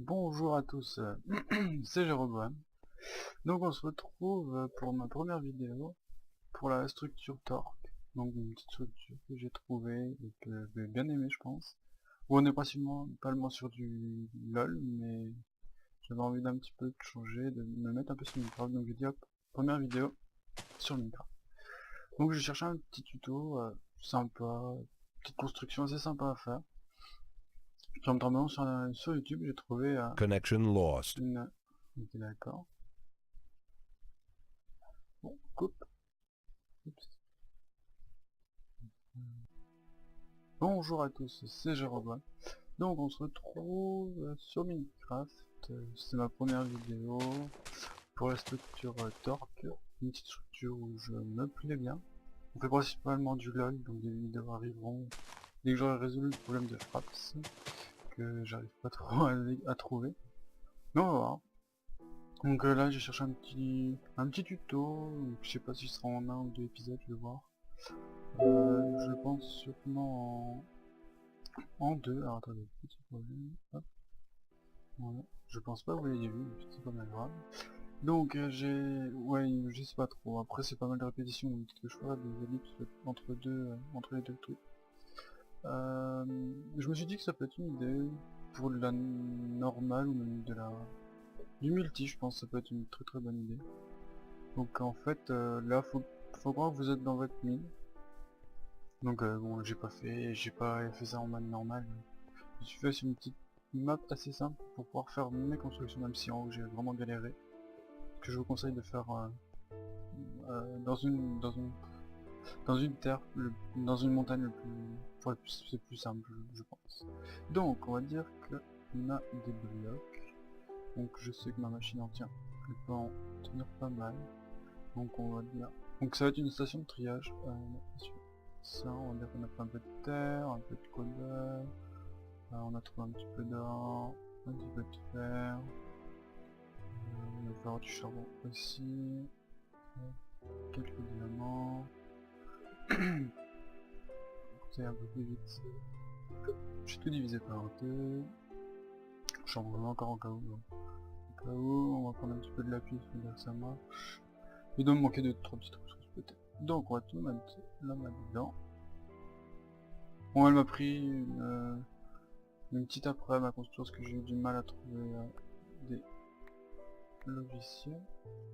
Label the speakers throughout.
Speaker 1: Bonjour à tous, c'est Jéroboam. Donc on se retrouve pour ma première vidéo pour la structure Torque. Donc une petite structure que j'ai trouvée et que j'ai bien aimé je pense. Bon, on est principalement sur du LOL, mais j'avais envie d'un petit peu changer, de me mettre un peu sur Minecraft. Donc j'ai dit hop, première vidéo sur Minecraft. Donc j'ai cherché un petit tuto sympa, petite construction assez sympa à faire. En me tombant sur YouTube, j'ai trouvé
Speaker 2: Connection lost.
Speaker 1: une... Ok, d'accord. Bon, coupe. Oups. Bonjour à tous, c'est Jéroboam. Donc on se retrouve sur Minecraft. C'est ma première vidéo pour la structure Torque. Une petite structure où je me plais bien. On fait principalement du LOL, donc des vidéos arriveront dès que j'aurai résolu le problème de fraps que j'arrive pas trop à trouver. Mais on va voir. Donc là j'ai cherché un petit tuto, donc, je sais pas si ce sera en un ou deux épisodes, je vais voir. Je pense sûrement en deux. Alors attendez, petit problème. Hop, voilà. Je pense pas que vous l'ayez vu, mais c'est pas mal grave. Donc ouais, je sais pas trop. Après c'est pas mal de répétitions, donc peut-être que je ferai des ellipses entre les deux trucs. Je me suis dit que ça peut être une idée pour de la normale ou même du multi. Je pense que ça peut être une très très bonne idée. Donc en fait là faut croire que vous êtes dans votre mine. Donc bon, j'ai pas fait ça en mode normal. Je suis fait sur une petite map assez simple pour pouvoir faire mes constructions, même si en haut j'ai vraiment galéré. Ce que je vous conseille de faire dans une terre, dans une montagne c'est plus simple, je pense. Donc on va dire que on a des blocs. Donc je sais que ma machine en tient, elle peut en tenir pas mal. Donc on va dire. Donc ça va être une station de triage. Ça, on va dire qu'on a fait un peu de terre, un peu de cobble. On a trouvé un petit peu d'or, un petit peu de fer, on va faire du charbon aussi, quelques diamants, c'est un peu plus vite. J'ai tout divisé par deux, charbon encore en cas où, au cas où, on va prendre un petit peu de lapis, pour dire que ça marche. Il doit me manquer de 3 petites ressources peut-être. Donc on va tout mettre là dedans. Bon, elle m'a pris une petite après à construire parce que j'ai eu du mal à trouver des logiciels,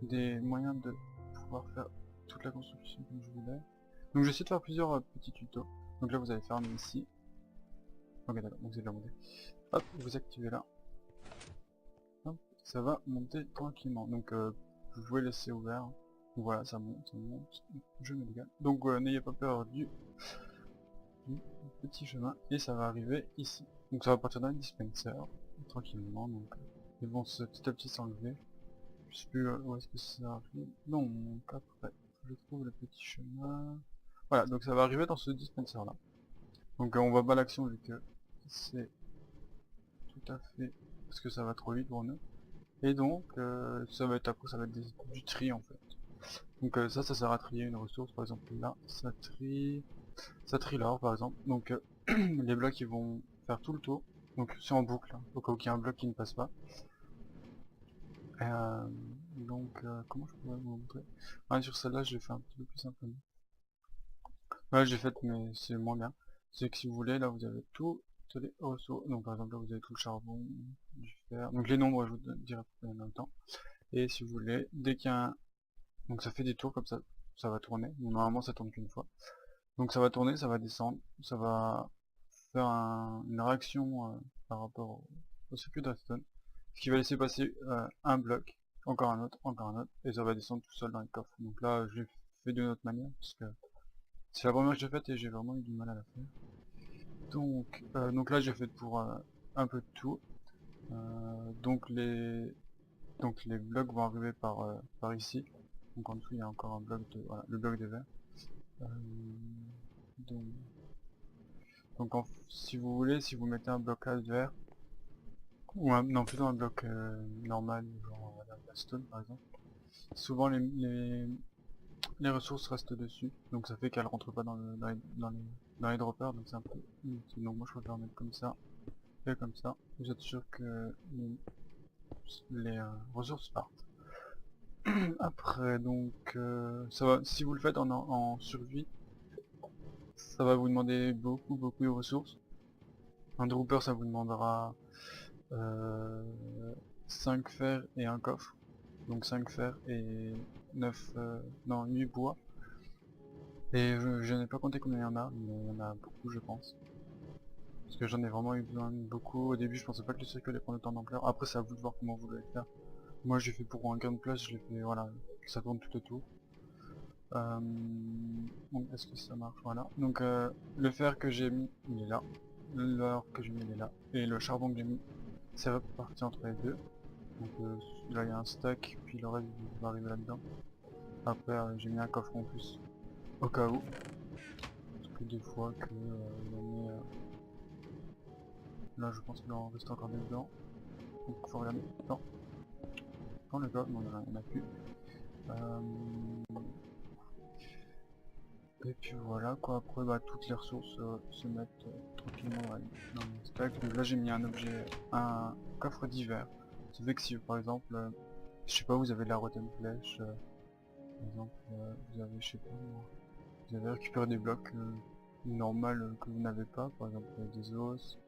Speaker 1: des moyens de pouvoir faire toute la construction comme je voulais. Donc j'essaie de faire plusieurs petits tutos. Donc là vous allez fermer ici. Ok d'accord, donc c'est déjà monté. Hop, vous activez là. Hop, ça va monter tranquillement. Donc vous pouvez laisser ouvert. Voilà, ça monte, ça monte. Je me dégage. Donc n'ayez pas peur du petit chemin. Et ça va arriver ici. Donc ça va partir d'un dispenser, tranquillement. Donc ils vont petit à petit s'enlever. Je sais plus où est-ce que ça arrive. Donc après, je trouve le petit chemin. Voilà, donc ça va arriver dans ce dispenser là. Donc on voit pas l'action vu que c'est tout à fait parce que ça va trop vite pour nous. Et donc ça va être après ça va être du tri en fait. Donc ça sert à trier une ressource, par exemple là, ça trie l'or par exemple. Donc les blocs ils vont faire tout le tour. Donc c'est en boucle, hein, au cas où il y a un bloc qui ne passe pas. Euh, donc comment je pourrais vous montrer? Ah, sur celle-là je vais faire un petit peu plus simplement. Ouais, j'ai fait, mais c'est moins bien. C'est que si vous voulez, là vous avez tout les ressources. Donc par exemple là vous avez tout le charbon, du fer. Donc les nombres je vous dirai en même temps. Et si vous voulez, dès qu'il y a un... Donc ça fait des tours comme ça va tourner. Donc, normalement ça tourne qu'une fois. Donc ça va tourner, ça va descendre, ça va faire une réaction par rapport au circuit de redstone. Ce qui va laisser passer un bloc, encore un autre, et ça va descendre tout seul dans les coffres. Donc là je l'ai fait d'une autre manière, parce que c'est la première que j'ai faite et j'ai vraiment eu du mal à la faire. Donc là j'ai fait pour un peu de tout. Donc les blocs vont arriver par ici. Donc en dessous il y a encore un bloc de voilà, le bloc de verre. Euh, donc si vous voulez, si vous mettez un blocage vert ou non plutôt un bloc normal, genre la stone par exemple, souvent les ressources restent dessus. Donc ça fait qu'elles rentrent pas dans les droppers, donc c'est un peu inutile. Donc moi je préfère mettre comme ça. Et comme ça, vous êtes sûr que les ressources partent. Après donc ça va, si vous le faites en survie, ça va vous demander beaucoup de ressources. Un dropper ça vous demandera 5 fer et un coffre. Donc 5 fer et 9 non 8 bois. Et je n'ai pas compté combien il y en a, mais il y en a beaucoup je pense. Parce que j'en ai vraiment eu besoin de beaucoup. Au début je pensais pas que le circuit allait prendre autant d'ampleur. Après c'est à vous de voir comment vous voulez le faire. Moi j'ai fait pour un gain de place, je l'ai fait voilà, ça tourne tout autour. Donc est-ce que ça marche? Voilà. Donc le fer que j'ai mis, il est là. L'or que j'ai mis, il est là. Et le charbon que j'ai mis, ça va partir entre les deux. Donc là il y a un stack, puis le reste va arriver là-dedans. Après j'ai mis un coffre en plus, au cas où. Parce que des fois que il en est, là je pense qu'il en reste encore des dedans. Donc faut regarder. Non. Dans le coffre, non, il n'y en a plus. Et puis voilà quoi, après bah, toutes les ressources se mettent tranquillement dans mon stack. Donc là j'ai mis un objet, un coffre d'hiver. Ça fait que si par exemple, je sais pas, vous avez la rotten flèche, par exemple, vous avez, je sais pas moi, vous avez récupéré des blocs normaux que vous n'avez pas, par exemple des os,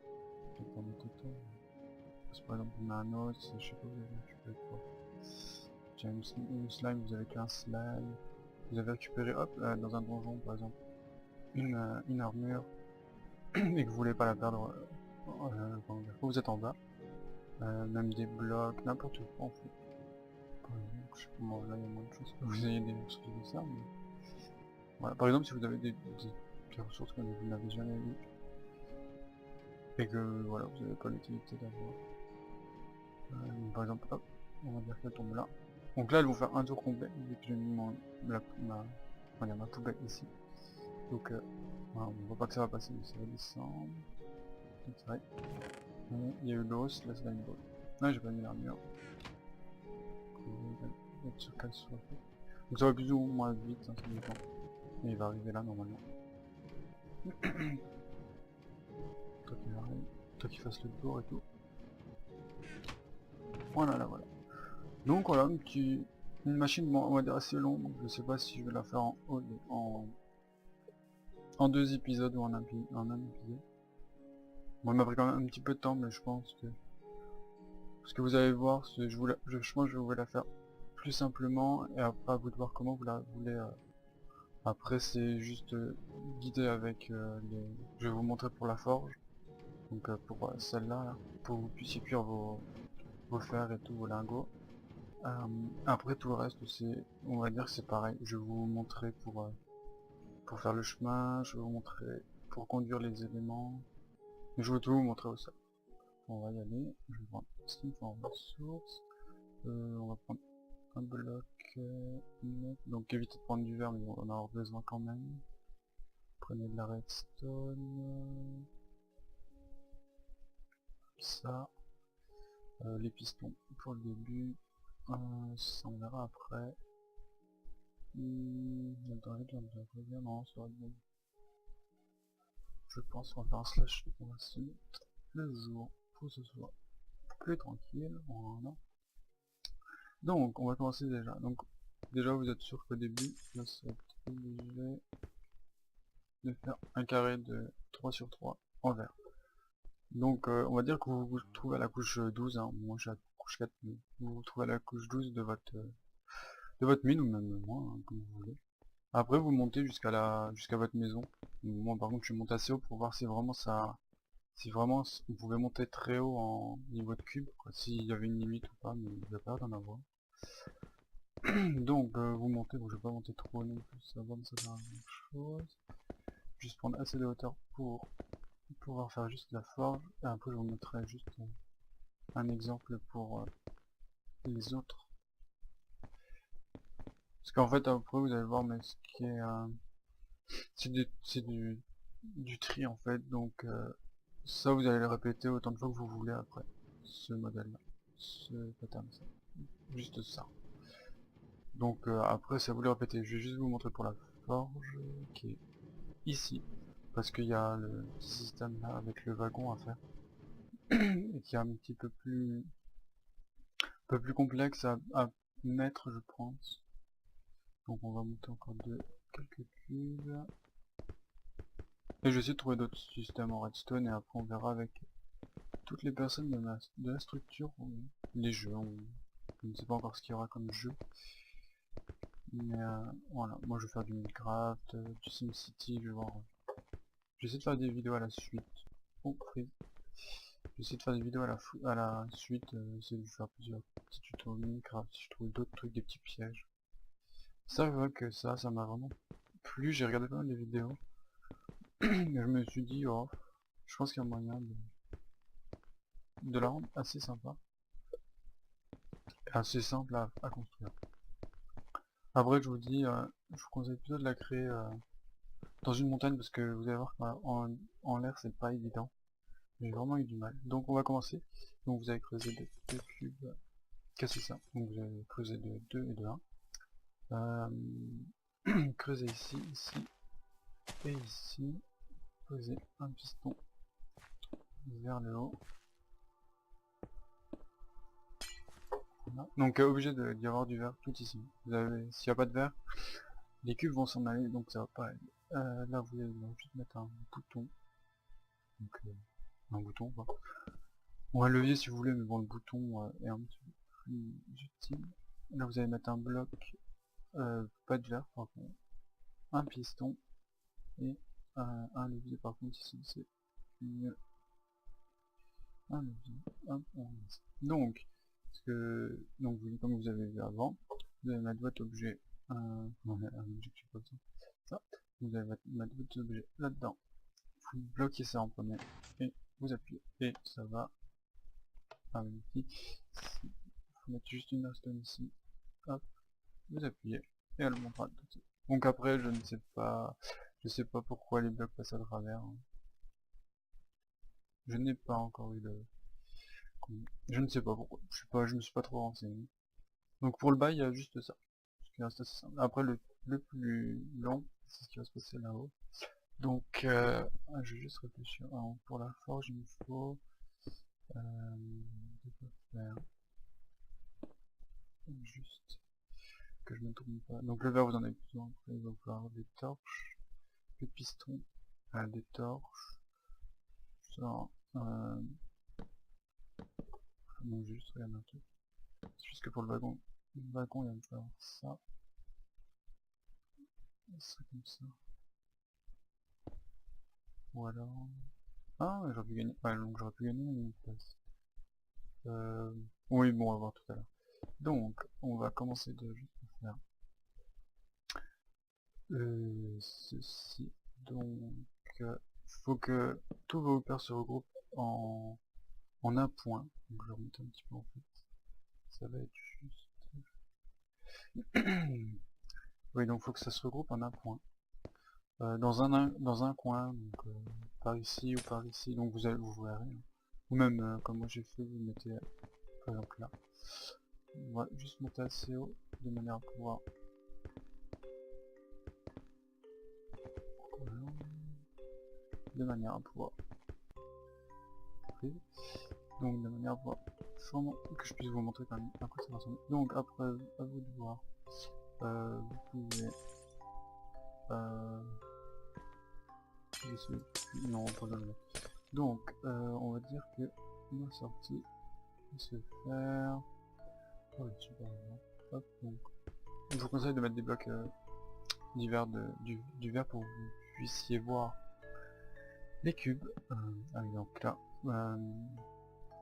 Speaker 1: par exemple on a un os, je sais pas, vous avez récupéré quoi. J'ai une slime, vous avez qu'un slime. Vous avez récupéré, hop, dans un donjon par exemple, une armure, et que vous voulez pas la perdre quand vous êtes en bas. Même des blocs, n'importe quoi en fait. Par exemple, je sais pas, là il y a moins de choses que vous ayez des ressources de ça, mais... Voilà, par exemple si vous avez des ressources que vous n'avez jamais eues, et que voilà, vous n'avez pas l'utilité d'avoir. Par exemple, hop, on va dire qu'elle tombe là. Donc là elles vont faire un tour complet, vu que j'ai mis ma poubelle ici. Donc voilà, on voit pas que ça va passer, mais ça va descendre. C'est vrai. Il y a eu l'os, là c'est la ball. Non, j'ai pas mis l'armure. Être sûr qu'elle soit faite. Donc ça va plus ou moins vite, hein, ça dépend. Et il va arriver là normalement. Toi qui arrive, toi qui fasses le tour et tout. Voilà, là voilà. Donc voilà, une machine, bon, on va dire assez longue, donc je sais pas si je vais la faire en 2 épisodes ou en un épisode. Bon, il m'a pris quand même un petit peu de temps, mais je pense que... Parce que vous allez voir, je pense que je vais la faire plus simplement, et après à vous de voir comment vous la voulez. Après c'est juste guidé avec les... Je vais vous montrer pour la forge, donc pour celle-là, là, pour que vous puissiez cuire vos fers et tout, vos lingots. Après tout le reste, c'est, on va dire que c'est pareil. Je vais vous montrer pour faire le chemin, je vais vous montrer pour conduire les éléments. Je vais tout vous montrer aussi. On va y aller, je vais prendre ici en ressources. On va prendre un bloc, donc évitez de prendre du verre, mais on en a avoir besoin quand même. Prenez de la redstone, ça, les pistons pour le début, ça on verra après. Non, ça va être bon. Je pense qu'on va faire un slash pour la suite. Le jour, pour que ce soit plus tranquille, voilà. Donc on va commencer déjà. Donc déjà vous êtes sûr qu'au début, là c'est obligé de faire un carré de 3 sur 3 en vert. Donc on va dire que vous vous trouvez à la couche 12, hein. Moi je suis à la couche 4, mais vous vous trouvez à la couche 12 de votre mine, ou même moins, hein, comme vous voulez. Après vous montez jusqu'à votre maison. Moi par contre je suis monté assez haut pour voir si vraiment ça... Si vraiment vous pouvez monter très haut en niveau de cube, s'il y avait une limite ou pas, mais il n'y a pas d'en avoir. Donc vous montez, bon je vais pas monter trop non plus, ça va me servir à la même chose. Juste prendre assez de hauteur pour pouvoir faire juste la forge, et après je vous montrerai juste un exemple pour les autres. Parce qu'en fait après vous allez voir, mais ce qui est... c'est du tri en fait, donc ça vous allez le répéter autant de fois que vous voulez après, ce modèle là, ce pattern, ça. Juste ça. Donc après ça vous le répétez, je vais juste vous montrer pour la forge qui est ici, parce qu'il y a le petit système là avec le wagon à faire. et qui est un petit peu plus complexe à mettre, je pense. Donc on va monter encore quelques cubes. Et je vais essayer de trouver d'autres systèmes en redstone et après on verra avec toutes les personnes de la structure, les jeux. Je ne sais pas encore ce qu'il y aura comme jeu. Mais voilà, moi je vais faire du Minecraft, du SimCity, je vais voir. J'essaie de faire des vidéos à la suite. Oh, freeze. J'essaie de faire des vidéos à la suite, essayer de faire plusieurs petits tutos Minecraft, si je trouve d'autres trucs, des petits pièges. Ça, je vois que ça m'a vraiment plu, j'ai regardé pas mal de vidéos. Et je me suis dit, oh, je pense qu'il y a moyen de la rendre assez sympa. Et assez simple à construire. Après, je vous dis, je vous conseille plutôt de la créer dans une montagne parce que vous allez voir qu'en l'air c'est pas évident. J'ai vraiment eu du mal. Donc on va commencer. Donc vous allez creuser deux cubes. Casser ça. Donc vous allez creuser de 2 et de 1. Creuser ici, ici et ici. Poser un piston vers le haut. Voilà. Donc obligé d'y avoir du verre tout ici. S'il n'y a pas de verre, les cubes vont s'en aller, donc ça va pas aller. Là vous allez juste mettre un bouton. Donc un bouton quoi. Ou un levier si vous voulez, mais bon le bouton est un petit peu plus utile. Là vous allez mettre un bloc, pas de verre par contre, un piston et un levier par contre ici c'est mieux. Un levier, hop, on laisse. Donc, comme vous avez vu avant, vous allez mettre votre objet, un objet qui comme ça, vous allez mettre votre objet là-dedans, vous bloquez ça en premier, et vous appuyez, et ça va arriver ici. Il faut mettre juste une redstone ici, hop, vous appuyez, et elle montera tout de suite. Donc après, je sais pas pourquoi les blocs passent à travers. Hein. Je n'ai pas encore eu le... Je ne sais pas pourquoi, je me suis pas trop renseigné. Donc pour le bas, il y a juste ça. Ce qui reste assez simple. Après le plus long, c'est ce qui va se passer là-haut. Donc je vais juste réfléchir. Alors, pour la forge, il me faut de quoi faire. Juste que je ne me trompe pas. Donc le verre vous en avez besoin. Après il va vous falloir des torches, des pistons, des torches. Ça. Donc juste regarde un truc. C'est juste que pour le wagon il va me falloir ça. Ça comme ça. Ou alors... Ah, j'aurais pu gagner. Ouais, donc j'aurais pu gagner une place. Oui, bon, on va voir tout à l'heure. Donc, on va commencer de juste faire ceci. Donc, faut que tous vos hoopers se regroupent en un point. Donc, je vais remonter un petit peu en fait. Ça va être juste... oui, donc faut que ça se regroupe en un point. Dans un coin, donc par ici ou par ici. Donc vous verrez. Hein. Ou même, comme moi j'ai fait, vous mettez par exemple là. On va juste monter assez haut de manière à pouvoir... De manière à pouvoir... Donc de manière à pouvoir... que je puisse vous montrer quand même à quoi ça ressemble. Donc après, à vous de voir. Vous pouvez... non, pas jamais. Donc, on va dire que la sortie va se faire... Oh, super bien. Hop, donc... Je vous conseille de mettre des blocs divers du verre pour que vous puissiez voir les cubes. Donc là,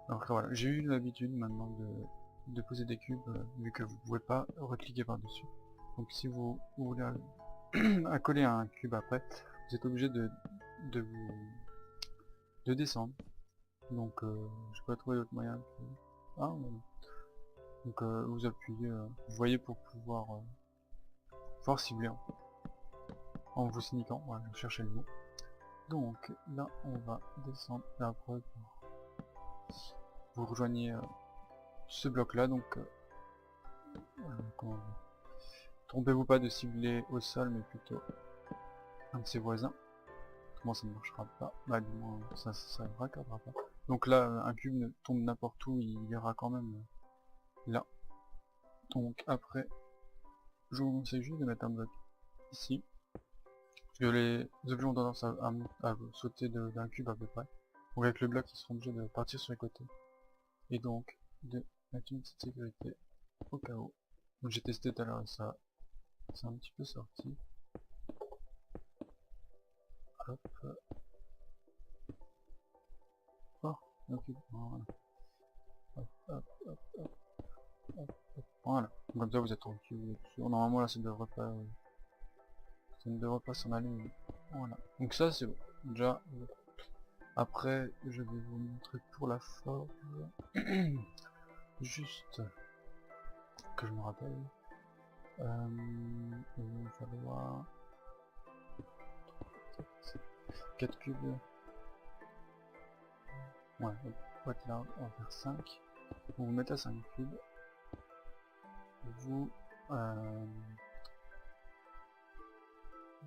Speaker 1: donc voilà, j'ai eu l'habitude maintenant de poser des cubes vu que vous pouvez pas recliquer par dessus. Donc si vous voulez coller un cube après, vous êtes obligé de descendre. Donc je peux pas trouver d'autre moyen que... Ah, voilà. Donc vous appuyez, vous voyez pour pouvoir cibler en vous sniquant, voilà, cherchez le mot. Donc là on va descendre et après vous rejoignez ce bloc là, donc comment dire, trompez-vous pas de cibler au sol mais plutôt un de ses voisins. Comment ça ne marchera pas, bah du moins ça ne raccordera pas. Donc là, un cube ne tombe n'importe où, il ira quand même là. Donc après, je vous conseille juste de mettre un bloc ici. Parce que les objets ont tendance à sauter d'un cube à peu près. Donc avec le bloc, ils seront obligés de partir sur les côtés. Et donc, de mettre une petite sécurité au cas où. Donc j'ai testé tout à l'heure et ça, c'est un petit peu sorti. Hop. Oh, ok, voilà. Hop, hop, hop, hop, hop, hop. Voilà. Donc, comme ça vous êtes tranquille, vous êtes sûr. Normalement là ça ne devrait pas s'en aller. Mais voilà. Donc ça c'est bon. Déjà, après je vais vous montrer pour la forge. Juste que je me rappelle. Il va me falloir 4 cubes. Ouais, hop, là, on va faire 5. Vous vous mettez à 5 cubes. Vous,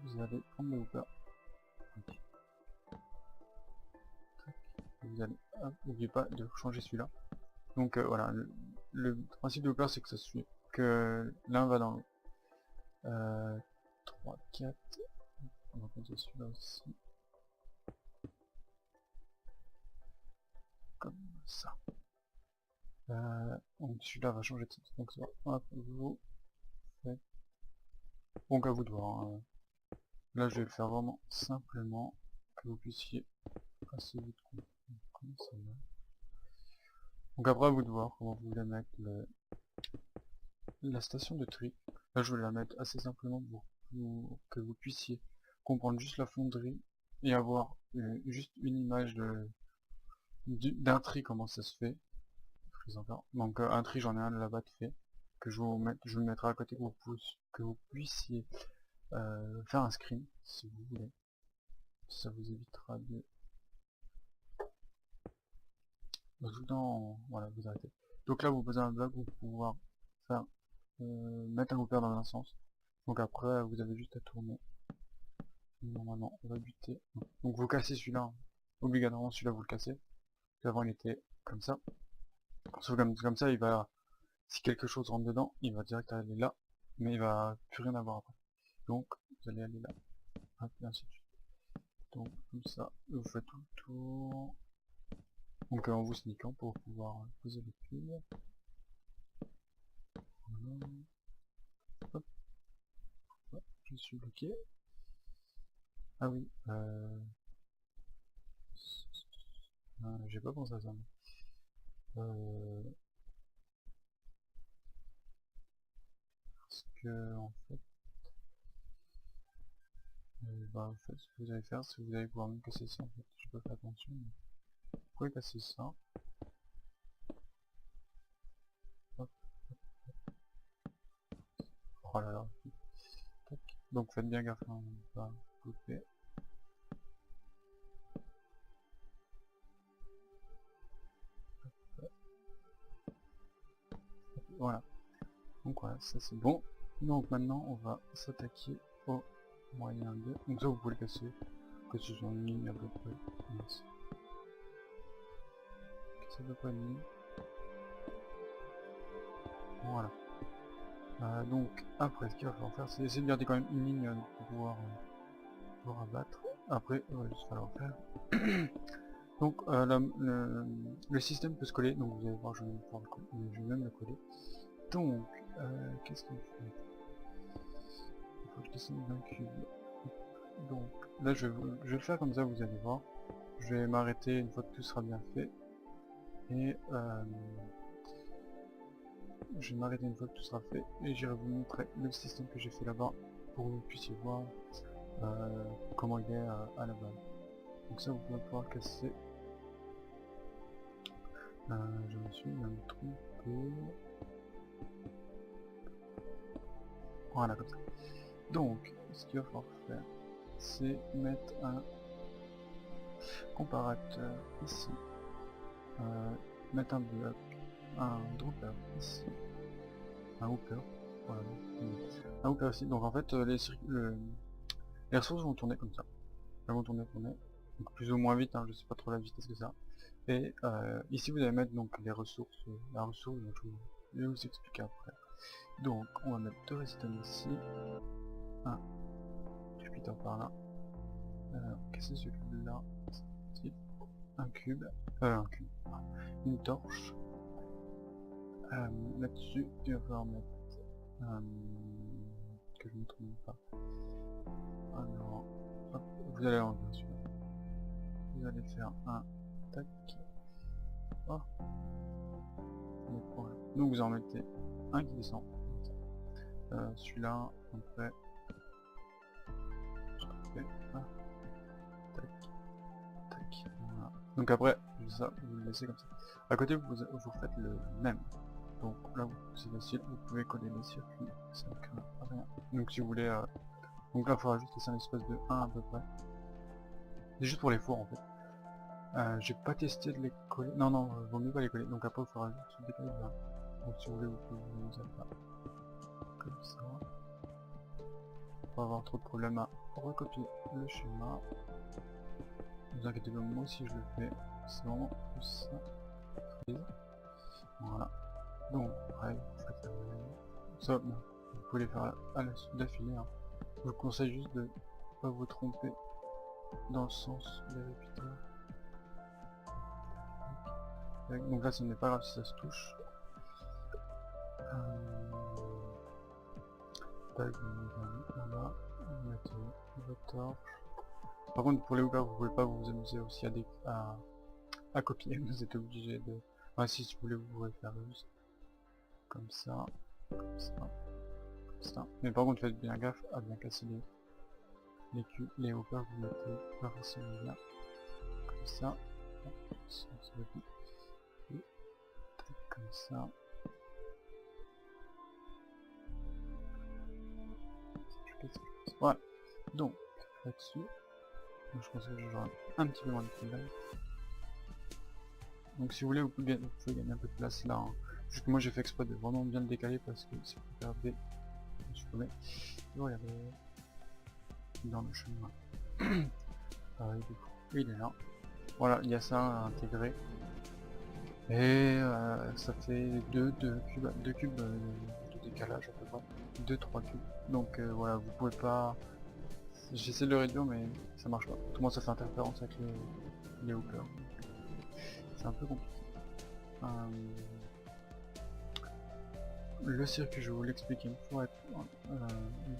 Speaker 1: vous allez prendre le hooper. Okay. Vous allez, n'oubliez pas de changer celui-là. Donc voilà, le principe de hooper c'est que ça suit, que l'un va dans 3, 4, on va compter celui-là aussi. Comme ça. Donc celui-là va changer de titre. Donc ça, hop, vous faites. Donc à vous de voir. Hein. Là je vais le faire vraiment simplement, que vous puissiez assez vite comme ça va. Donc après à vous de voir comment vous voulez mettre la station de tri. Là je vais la mettre assez simplement pour que vous puissiez comprendre juste la fonderie et avoir juste une image d'un tri, comment ça se fait. Donc un tri, j'en ai un là-bas de fait, que je vous le mettrai à côté, que vous puissiez faire un screen si vous voulez. Ça vous évitera de tout le temps, voilà, vous arrêtez. Donc là vous posez un bloc, vous pouvez pouvoir faire mettre un hooper dans un sens. Donc après vous avez juste à tourner. Normalement on va buter. Donc vous cassez celui-là, hein. Obligatoirement celui-là vous le cassez. Avant il était comme ça. Sauf comme ça il va. Si quelque chose rentre dedans, il va direct aller là, mais il va plus rien avoir après. Donc vous allez aller là. Hop, et ainsi de suite. Donc comme ça, vous faites tout le tour. Donc en vous sneakant pour pouvoir poser le cube. Voilà. Hop. Hop, je suis bloqué. Ah oui, j'ai pas pensé à ça. Parce que en fait, en fait, ce que vous allez faire, c'est que vous allez pouvoir même casser ça en fait. Je peux faire attention, mais vous pouvez casser ça. Hop. Oh là là. Donc faites bien gaffe, hein, on va pas couper. Voilà. Donc voilà, ça c'est bon. Donc maintenant on va s'attaquer au moyen de... Donc ça vous pouvez le casser, que ce soit une ligne à peu près. Casser à peu près une ligne. Voilà. Donc après ce qu'il va falloir faire, c'est essayer de garder quand même une ligne pour pouvoir abattre. Après il va juste falloir faire. Donc le système peut se coller, donc vous allez voir, je vais même le coller. Donc qu'est-ce qu'il faut? Il faut que je descende d'un cube. Donc là je vais le faire comme ça, vous allez voir. Je vais m'arrêter une fois que tout sera bien fait. Et je vais m'arrêter une fois que tout sera fait. Et j'irai vous montrer le système que j'ai fait là-bas pour que vous puissiez voir comment il est à la base. Donc ça vous pouvez pouvoir casser. Je me suis même trompé. Voilà, comme ça. Donc, ce qu'il va falloir faire, c'est mettre un comparateur ici, mettre un bloc, un dropper ici, un hooper, voilà, un hooper ici. Donc en fait, les ressources vont tourner comme ça. Elles vont tourner, donc plus ou moins vite, hein, je sais pas trop la vitesse que ça. Et ici vous allez mettre donc les ressources, la ressource, donc je vais vous expliquer après. Donc on va mettre 2 redstone ici, un Jupiter par là, casser ce cube là, un cube, une torche, là-dessus il va falloir mettre, que je ne me trompe pas, alors, hop, vous allez enlever celui-là, vous allez faire un, tac, oh, donc vous en mettez un qui descend, celui-là, après, ah, tac, tac, voilà. Donc après, ça, vous le laissez comme ça. À côté, vous faites le même. Donc là, c'est facile, vous pouvez coller les circuits, ça ne craint rien. Donc si vous voulez, donc là, il faudra juste laisser un espace de 1 à peu près. C'est juste pour les fours en fait. J'ai pas testé de les coller. Non, non, vaut mieux pas les coller. Donc après, il faudra juste se décaler de là. Donc si vous voulez, vous pouvez vous mettre là. Comme ça. Pas avoir trop de problème à recopier le schéma. Ne vous inquiétez pas, moi aussi je le fais. C'est vraiment plus ça. Voilà. Donc, après, vous faites ça, bon, vous pouvez les faire à la suite d'affilée. Hein. Je vous conseille juste de pas vous tromper dans le sens des répéteurs. Donc là, ce n'est pas grave si ça se touche. Tac, voilà, vous mettez votre torche. Par contre, pour les hookers, vous pouvez pas vous amuser aussi à copier, vous êtes obligé de... Ah si vous voulez, vous pouvez faire juste comme ça, comme ça, comme ça. Mais par contre, faites bien gaffe à bien casser les hookers, vous mettez pas forcément bien. Comme ça. Et comme ça. Voilà. Donc, là-dessus, je pense que j'aurai un petit peu moins de problème. Donc si vous voulez, vous pouvez gagner un peu de place là. Hein. Juste que moi j'ai fait exprès de vraiment bien le décaler parce que si vous regardez, je peux mettre, regardez dans le chemin. Du coup, il est là. Voilà, il y a ça à intégrer. Et ça fait 2 cubes de décalage à peu près. 2-3 cubes. Donc voilà, vous pouvez pas... J'essaie de le réduire mais ça marche pas. Autrement ça fait interférence avec les hookers. C'est un peu compliqué. Le circuit, je vais vous l'expliquer une fois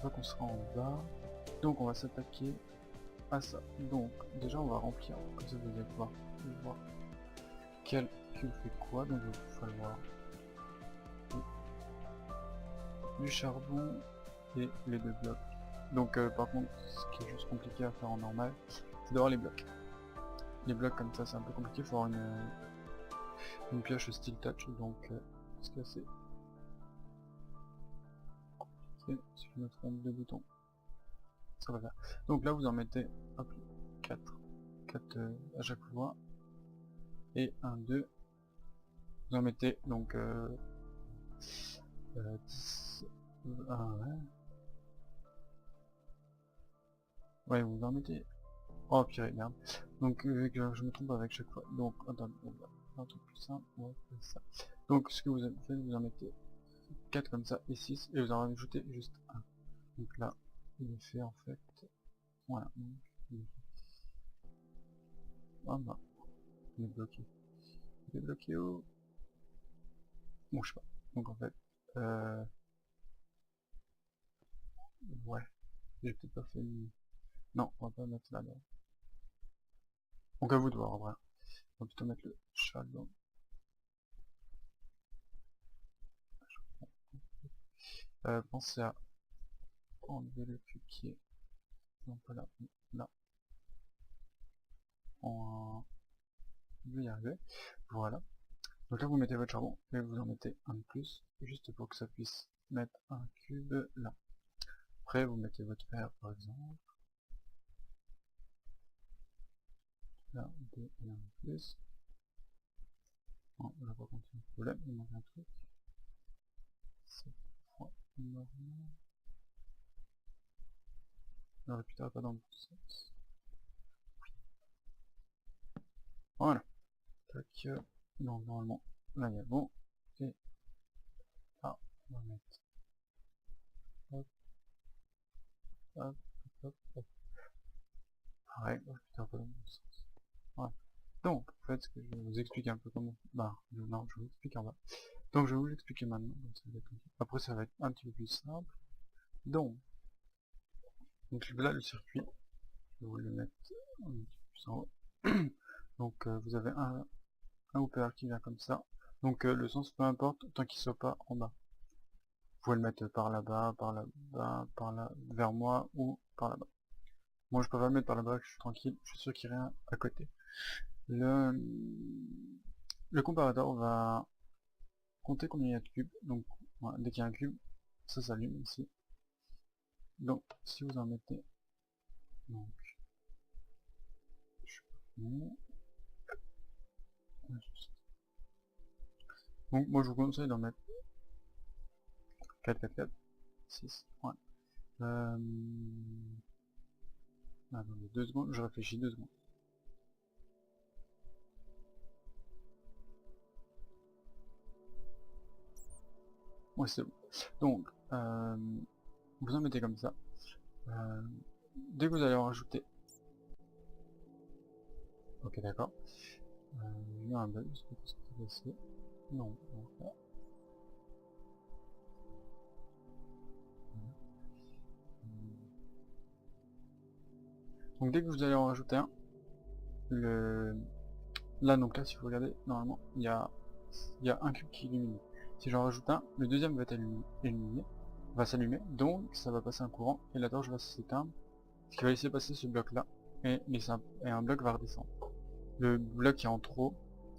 Speaker 1: qu'on sera en bas. Donc on va s'attaquer à ça. Donc déjà on va remplir, comme ça vous allez pouvoir voir quel cube fait quoi. Donc il va falloir du charbon et les 2 blocs. Donc par contre ce qui est juste compliqué à faire en normal, c'est d'avoir les blocs. Les blocs comme ça c'est un peu compliqué, il faut avoir une pioche steel touch, donc parce que c'est compliqué, si je me trompe de boutons. Ça va faire. Donc là vous en mettez hop, 4 à chaque fois. Et 1, 2. Vous en mettez donc 10. Ouais, vous en mettez. Oh purée, merde. Donc je me trompe avec chaque fois. Donc attendez, on va faire un truc plus simple. On va faire ça. Donc ce que vous avez fait, vous en mettez 4 comme ça et 6 et vous en rajoutez juste 1. Donc là, il est fait en fait. Voilà. Ah bah, il est bloqué. Il est bloqué où? Bon, je sais pas. Donc en fait, ouais, j'ai peut-être pas fait une... Non, on va pas mettre là. Donc à vous de voir en vrai. On va plutôt mettre le chat dedans. Pensez à enlever le cube qui est... Non pas là, là. On va y arriver. Voilà. Donc là vous mettez votre charbon et vous en mettez un de plus, juste pour que ça puisse mettre un cube là. Après vous mettez votre fer par exemple. Là, 2 et un de plus. Bon, là par contre il y a un problème, il manque un truc. C'est point normal. Le répéteur pas dans le bon sens. Voilà. non, normalement, là il y a bon, et là, on va mettre, hop, hop, hop, hop, pareil, oh, putain, pas dans le bon sens. Voilà. Donc, en fait, ce que je vais vous expliquer un peu comment, non, je vais vous expliquer en bas. Donc, je vais vous l'expliquer maintenant, donc ça va être... après ça va être un petit peu plus simple. Donc là, le circuit, je vais vous le mettre un petit peu plus en haut. Donc, vous avez un hooper qui vient comme ça. Donc, le sens, peu importe, tant qu'il soit pas en bas. Vous pouvez le mettre par là-bas, par là-bas, par là, vers moi, ou par là-bas. Moi, je préfère le mettre par là-bas, que je suis tranquille, je suis sûr qu'il n'y a rien à côté. Le comparateur va compter combien il y a de cubes. Donc, voilà, dès qu'il y a un cube, ça s'allume ici. Donc, si vous en mettez, donc, donc moi je vous conseille d'en mettre 4, 4, 4, 6, ouais. Attendez 2 secondes, je réfléchis 2 secondes. Ouais, c'est bon. Donc, vous en mettez comme ça. Dès que vous allez en rajouter... Ok, d'accord. Il y a un bug, je sais pas ce qui s'est passé. Non, on va faire. Donc dès que vous allez en rajouter un, là, donc là, si vous regardez, normalement, il y a un cube qui est illuminé. Si j'en rajoute un, le deuxième va être illuminé, va s'allumer, donc ça va passer un courant, et la torche va s'éteindre, ce qui va laisser passer ce bloc-là, et un bloc va redescendre. Le bloc qui est en trop,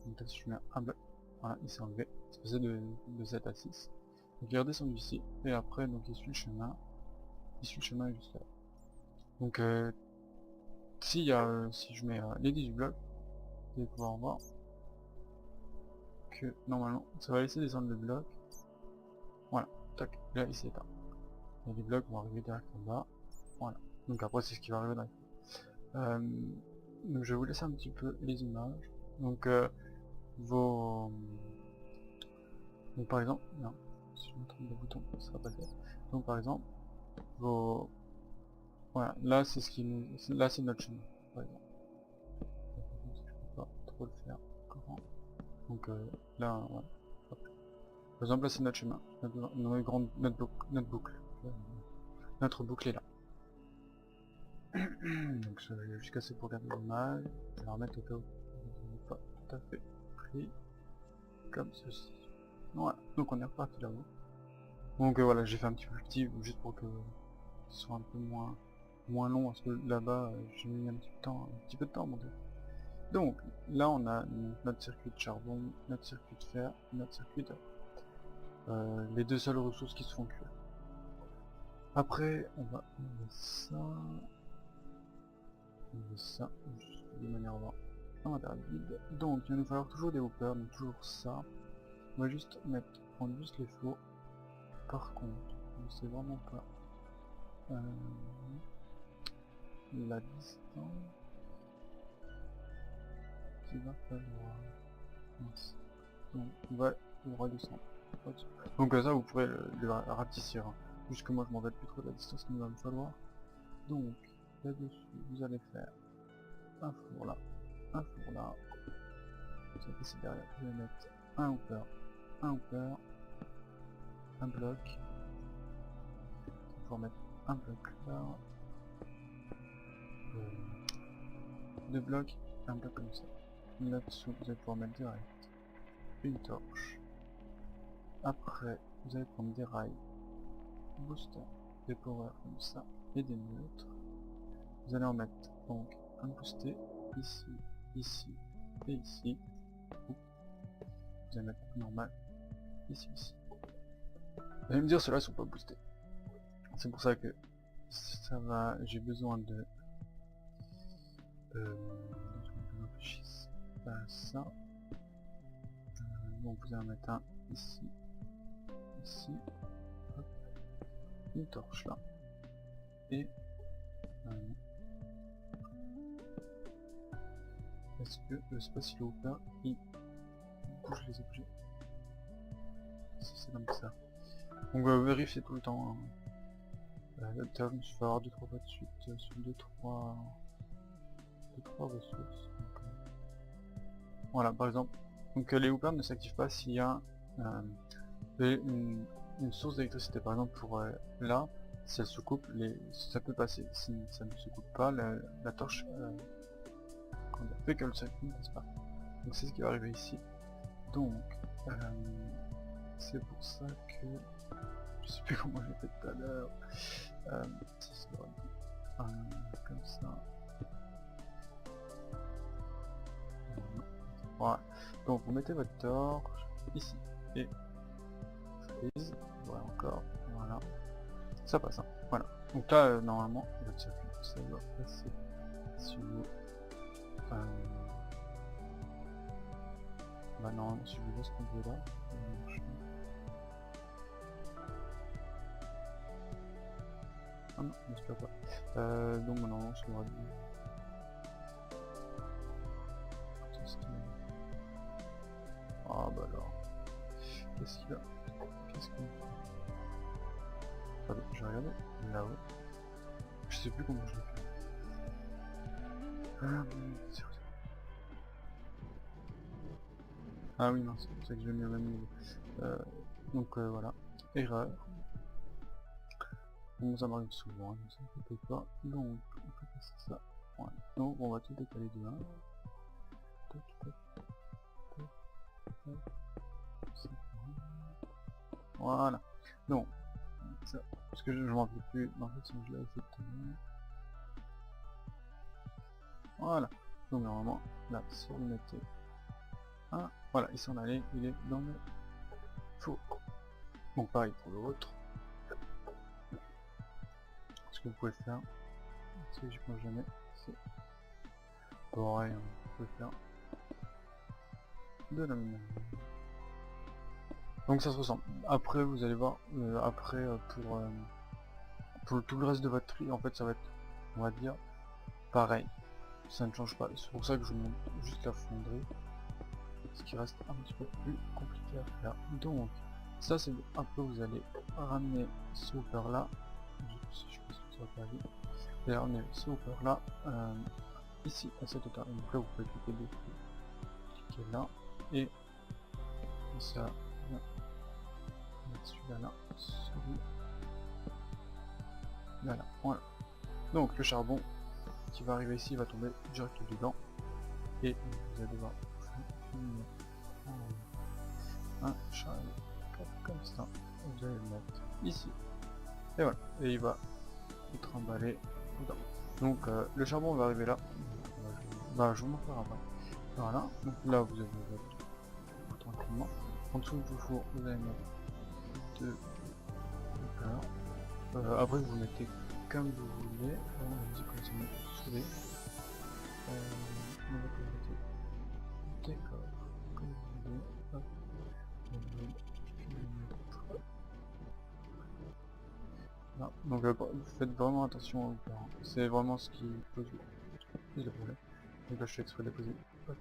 Speaker 1: donc là, si je mets un bloc, voilà, il s'est enlevé, c'est passé de 7 à 6. Donc il est redescendu ici, et après, donc il suit le chemin jusqu'à là. Donc, si je mets les 18 blocs, vous allez pouvoir voir que normalement ça va laisser descendre le bloc. Voilà, tac, là il s'est éteint. Et les blocs vont arriver directement là. Voilà. Donc après c'est ce qui va arriver dans donc je vais vous laisser un petit peu les images. Donc donc par exemple, non, si je me trompe de bouton, ça va pas le faire. Donc par exemple, voilà, là c'est ce qui nous. Là c'est notre chemin, par exemple. Je peux pas trop le faire. Donc là, voilà. Par exemple, là c'est notre chemin, notre boucle. Notre boucle est là. Donc je vais juste casser pour garder l'image. Je vais la remettre au cas où pas tout à fait pris. Comme ceci. Voilà, donc on est reparti là-haut. Donc voilà, j'ai fait un petit peu plus petit juste pour que ce soit un peu moins long, parce que là-bas j'ai mis un petit peu de temps à monter. Donc là on a notre circuit de charbon, notre circuit de fer, notre circuit de les deux seules ressources qui se font cuire. Après on va enlever ça juste de manière à matériel vide. Donc il va nous falloir toujours des hoppers, donc toujours ça. On va juste prendre juste les flots. Par contre, je sais vraiment pas la distance qu'il va falloir. Mince. Donc on va redescendre. Donc ça vous pourrez le rapetissir. Hein. Juste que moi je m'en vais plus trop de la distance qu'il va me falloir. Donc là-dessus vous allez faire un four là, un four là. Ça passer derrière. Je vais mettre un hopper, un bloc. Pour mettre un bloc là, deux blocs, un bloc comme ça. Là-dessous, vous allez pouvoir mettre direct une torche. Après, vous allez prendre des rails, booster, des power comme ça, et des neutres. Vous allez en mettre donc un boosté ici, ici et ici. Vous allez mettre normal ici, ici. Vous allez me dire ceux-là sont pas boostés. C'est pour ça que ça va. J'ai besoin de ça. Donc vous allez en mettre un ici, ici, hop, une torche là, et est-ce que je sais pas si le hooper il coup je les ai bougés. Si c'est comme ça. Donc vérifiez tout le temps. Hein. Tom, je vais avoir 2-3 fois de suite sur 2-3 ressources. Donc, voilà, par exemple. Donc les hoopers ne s'activent pas s'il y a une source d'électricité. Par exemple pour là, si elle se coupe, ça peut passer. Si ça ne se coupe pas, la torche fait que le circuit ne passe pas. Donc c'est ce qui va arriver ici. Donc c'est pour ça que je sais plus comment j'ai fait tout à l'heure. Ça sera comme ça. Voilà. Donc vous mettez votre torche ici et freeze. Voilà encore. Voilà. Ça passe. Hein. Voilà. Donc là normalement votre circuit ça doit passer. Si vous bah normalement si vous laissez tomber là. Ah non, j'espère pas. Donc normalement je l'aurais dit. Ah bah alors. Qu'est-ce qu'il a? Qu'est-ce qu'il a? Attendez, je vais regarder là-haut. Je sais plus comment je l'ai fait. Ah oui non, c'est pour ça que je l'ai mis au même niveau. Donc voilà. Erreur. Bon, ça m'arrive souvent, ne vous inquiétez pas. Donc, on peut passer ça. Voilà. Donc, on va tout décaler de 1. Tac, tac, tac, tac. Voilà. Donc, ça. Parce que je m'en rappelle plus. En fait, si je l'avais fait tout à l'heure. Voilà. Donc, normalement, là, si vous mettez 1, voilà, il s'en allait, il est dans le four. Donc, pareil pour l'autre. Ce que vous pouvez faire, parce que je pense jamais, c'est pareil, hein, vous pouvez faire de la même manière. Donc ça se ressemble. Après vous allez voir, pour tout le reste de votre tri, en fait ça va être, on va dire, pareil. Ça ne change pas. C'est pour ça que je vous montre juste la fonderie. Ce qui reste un petit peu plus compliqué à faire. Donc ça c'est un peu, vous allez ramener ce hopper là. Si je pense que ça va pas aller. Vous allez ramener ce hopper là ici à cette hauteur. Donc là vous pouvez cliquer dessus. Cliquer là. Et ça vient celui-là là. Celui-là là. Voilà. Donc le charbon qui va arriver ici va tomber direct dedans. Et vous allez voir un charbon comme ça. Vous allez le mettre ici. Et voilà. Et il va être emballé dedans. Donc le charbon va arriver là. Bah je vous montrerai après. Voilà. Donc là vous avez votre tranquillement. En dessous du four vous allez mettre deux hoopers. Après vous mettez comme vous voulez. On va dire comme ça on est sauvé. On va mettre décor comme vous voulez. Hop. Là. Donc faites vraiment attention aux hoopers. C'est vraiment ce qui pose le problème. Donc là je fais exprès de poser pas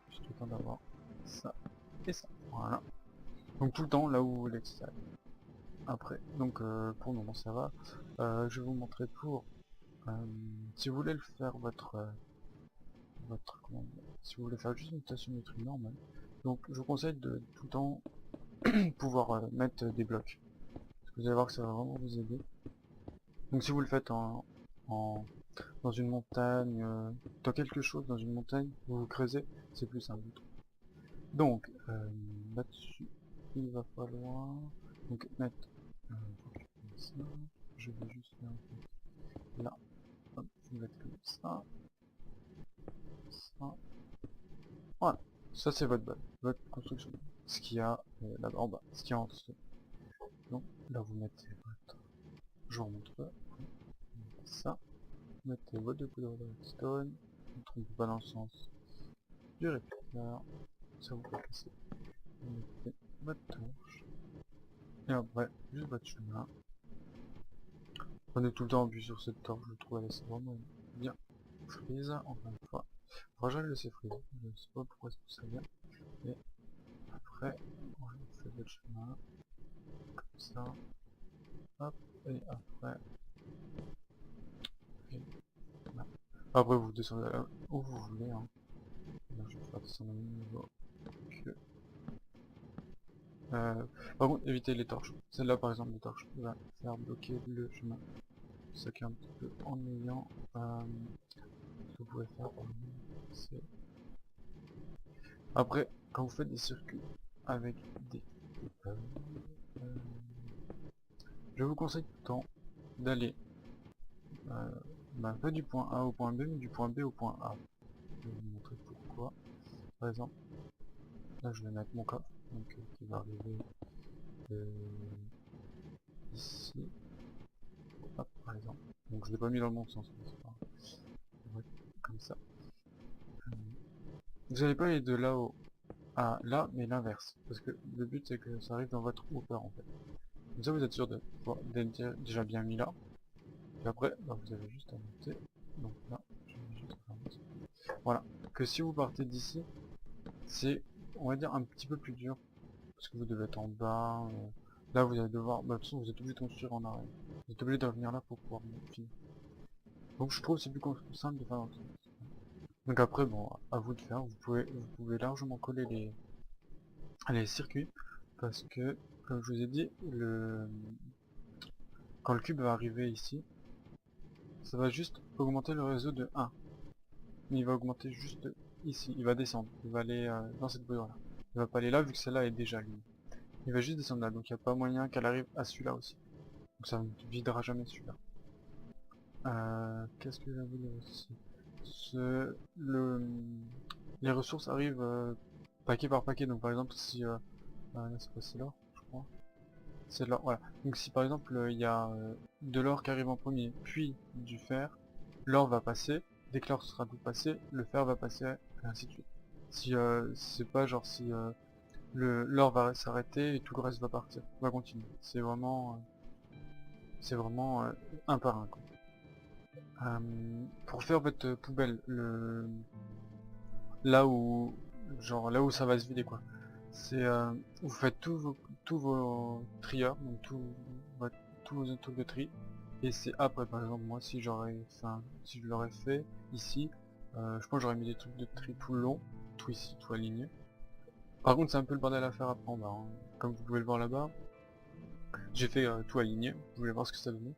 Speaker 1: juste le temps d'avoir ça et ça. Voilà. Donc tout le temps là où vous voulez que ça aille. Après, donc pour le moment ça va. Je vais vous montrer pour si vous voulez le faire si vous voulez faire juste une station de tri normale. Donc je vous conseille de tout le temps pouvoir mettre des blocs. Parce que vous allez voir que ça va vraiment vous aider. Donc si vous le faites dans une montagne, dans quelque chose, dans une montagne, vous creusez, c'est plus simple. Donc là-dessus, il va falloir donc mettre ça. Je vais juste faire là. Hop, je vais mettre comme ça. Ça. Voilà. Ça c'est votre base, votre construction. Ce qu'il y a là-bas en bas, ce qu'il y a en dessous. Donc là vous mettez votre. Je vous remontre ça. Vous mettez votre deux poudres de redstone. Ne trompez pas dans le sens du réplicateur. Ça vous fait casser. Vous mettez votre torche. Et après, juste votre chemin. Prenez tout le temps appui sur cette torche, je trouve elle c'est vraiment bien. Freeze, encore une fois. Enfin, je vais le laisser freeze, je ne sais pas pourquoi ça vient. Et après, on fait votre chemin, comme ça, hop, et après, et voilà. Après vous descendez là où vous voulez, hein. Là, je vais faire descendre au même niveau que... par contre, évitez les torches. Celle-là, par exemple, les torches va faire bloquer le chemin. Ce qui est un petit peu ennuyant. Ce que vous pouvez faire, par exemple, c'est... Après, quand vous faites des circuits avec des... euh, euh, je vous conseille tout le temps d'aller pas du point A au point B, mais du point B au point A. Je vais vous montrer pourquoi. Par exemple, là je vais mettre mon coffre, donc qui va arriver euh, ici. Hop, par exemple. Donc je l'ai pas mis dans le bon sens, mais c'est pas grave. Ouais, comme ça. Euh, Vous n'allez pas aller de là au à là, mais l'inverse. Parce que le but c'est que ça arrive dans votre hopper en fait. Comme ça vous êtes sûr d'être déjà bien mis là. Et après, bah, vous avez juste à monter. Donc là, je vais juste faire ça. Voilà. Que si vous partez d'ici, c'est, on va dire, un petit peu plus dur. Parce que vous devez être en bas. Là, vous allez devoir... Bah, de toute façon, vous êtes obligé de construire en arrière. Vous êtes obligé de revenir là pour pouvoir finir. Donc je trouve que c'est plus simple de faire dans le sens. Donc après, bon, à vous de faire. Vous pouvez largement coller les circuits. Parce que, comme je vous ai dit, quand le cube va arriver ici, ça va juste augmenter le réseau de 1. Mais il va augmenter juste ici, il va descendre, il va aller dans cette bouille là. Il va pas aller là vu que celle-là est déjà allumée. Il va juste descendre là, donc il n'y a pas moyen qu'elle arrive à celui-là aussi. Donc ça ne videra jamais celui-là. Qu'est-ce que j'avais dire aussi? Les ressources arrivent paquet par paquet, donc par exemple si... c'est pas celle-là, je crois. C'est de l'or, voilà. Donc si par exemple il y a de l'or qui arrive en premier, puis du fer, l'or va passer, dès que l'or sera tout passé, le fer va passer, et ainsi de suite. Si c'est pas genre si l'or va s'arrêter et tout le reste va partir, va continuer. C'est vraiment un par un quoi. Pour faire votre poubelle, là où là où ça va se vider quoi. C'est vous faites tous vos trieurs, donc tous vos trucs de tri. Et c'est après par exemple moi si si je l'aurais fait ici, je pense que j'aurais mis des trucs de tri tout le long, tout ici, tout aligné. Par contre c'est un peu le bordel à faire après en bas, hein. Comme vous pouvez le voir là-bas, j'ai fait tout aligné, vous voulez voir ce que ça donnait.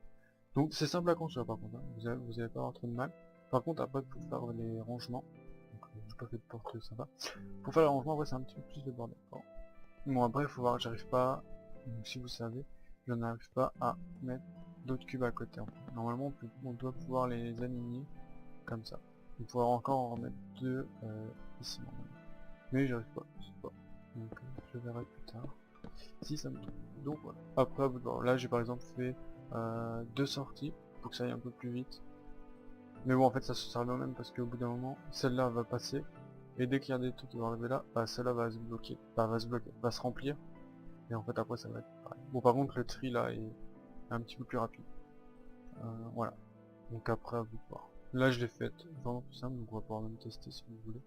Speaker 1: Donc c'est simple à construire par contre, hein. Vous allez pas avoir trop de mal. Par contre après pour faire les rangements, donc j'ai pas fait de porte sympa. Pour faire les rangements après c'est un petit peu plus de bordel. Bon après il faut voir, j'arrive pas, donc si vous savez, je n'arrive pas à mettre d'autres cubes à côté. En fait. Normalement on doit pouvoir les aligner comme ça. On pourra encore en remettre deux ici normalement. Mais j'arrive pas, je sais pas. Donc je verrai plus tard. Si ça me tombe. Donc voilà. Après bon, là j'ai par exemple fait deux sorties pour que ça aille un peu plus vite. Mais bon en fait ça se sert même parce qu'au bout d'un moment, celle-là va passer. Et dès qu'il y a des trucs qui vont arriver là, bah celle-là va se bloquer. Va se remplir. Et en fait après ça va être pareil. Bon par contre le tri là est un petit peu plus rapide. Voilà. Donc après à vous de voir. Là je l'ai fait vraiment plus simple, donc on va pouvoir même tester si vous voulez.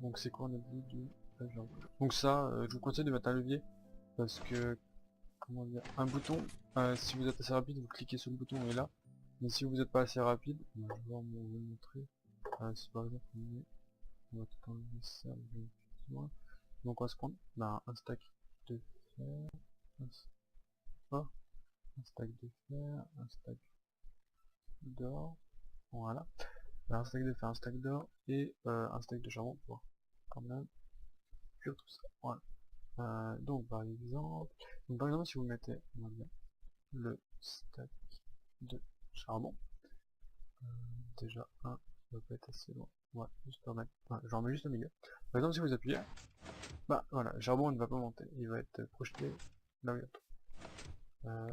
Speaker 1: Donc c'est quoi on a dit du... Donc ça, je vous conseille de mettre un levier. Parce que, comment dire, un bouton, si vous êtes assez rapide, vous cliquez sur le bouton et là. Mais si vous n'êtes pas assez rapide, je vais vous montrer. Si par exemple on va tout enlever ça, donc on va se prendre un stack de fer, un stack de fer, un stack d'or, voilà, un stack de fer, un stack d'or et un stack de charbon pour quand même cuire tout ça, voilà. Donc par exemple, si vous mettez, on va dire, le stack de charbon, déjà un, ça va pas être assez loin, ouais, juste remettre, j'en mets juste au milieu. Par exemple si vous appuyez, bah voilà, le charbon ne va pas monter, il va être projeté là où il y a tout. Un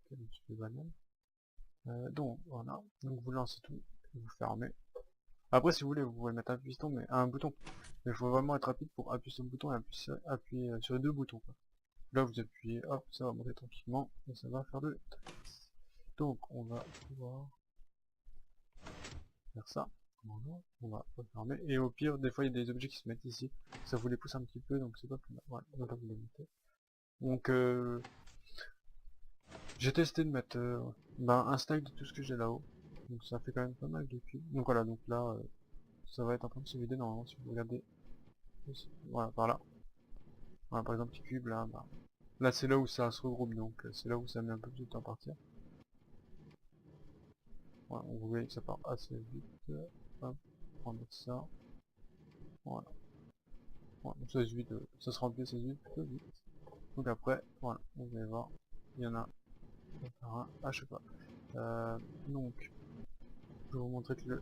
Speaker 1: petit peu banal. Donc voilà, donc vous lancez tout, vous fermez. Après si vous voulez vous pouvez mettre un piston mais un bouton. Mais il faut vraiment être rapide pour appuyer sur le bouton et appuyer sur les deux boutons quoi. Là vous appuyez, hop, ça va monter tranquillement et ça va faire de. Donc on va pouvoir faire ça. commandant, on va refermer, et au pire, des fois il y a des objets qui se mettent ici, ça vous les pousse un petit peu, donc c'est pas plus mal, voilà, on va pas vous les mettre. Donc j'ai testé de mettre un stack de tout ce que j'ai là-haut, donc ça fait quand même pas mal de cubes, donc voilà, donc là, ça va être en train de se vider normalement, si vous regardez, voilà, par là, voilà, par exemple, petit cube, là, bah, là c'est là où ça se regroupe, donc c'est là où ça met un peu plus de temps à partir. Voilà, vous voyez que ça part assez vite, hop, on va mettre ça, voilà. Ouais, donc ça se vide, ça se remplit, ça se vide plutôt vite. Donc après, voilà, vous allez voir, il y en a un par un à chaque fois. Donc, je vais vous montrer que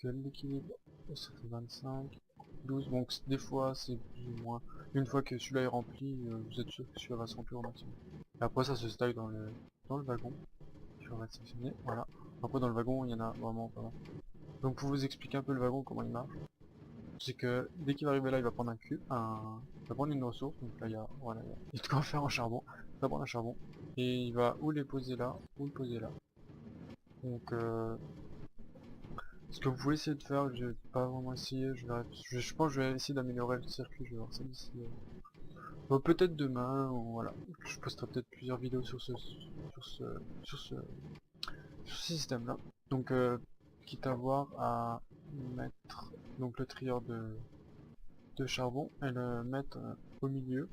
Speaker 1: l'équilibre, ça fait 25, 12, donc des fois c'est plus ou moins, une fois que celui-là est rempli, vous êtes sûr que celui-là va se remplir au maximum. Et après ça se stack dans le wagon, qui va être sélectionné, voilà. Après dans le wagon, il y en a vraiment pas mal. Donc pour vous expliquer un peu le wagon, comment il marche, c'est que dès qu'il va arriver là, il va prendre il va prendre une ressource, donc là il y a, voilà, il y a de quoi faire en charbon, il va prendre un charbon, et il va ou les poser là, ou le poser là. Donc ce que vous pouvez essayer de faire, j'ai pas vraiment essayé, je pense que je vais essayer d'améliorer le circuit, je vais voir ça d'ici, peut-être demain, ou voilà, je posterai peut-être plusieurs vidéos sur sur ce, sur ce système là. Donc quitte à voir à mettre donc le trieur de charbon et le mettre au milieu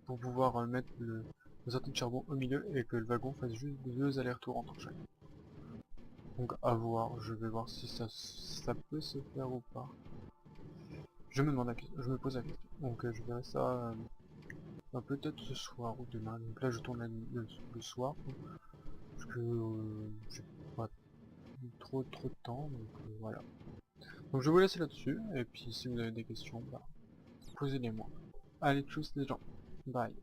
Speaker 1: pour pouvoir mettre le sortie de charbon au milieu et que le wagon fasse juste 2 allers-retours entre chaque. Donc à voir, je vais voir si ça peut se faire ou pas. Je me demande je me pose la question. Donc je verrai ça peut-être ce soir ou demain. Donc là je tourne le soir parce que j'ai pas trop de temps, donc voilà. Donc je vais vous laisser là-dessus et puis si vous avez des questions, bah, posez-les moi. Allez, tchuss les gens. Bye.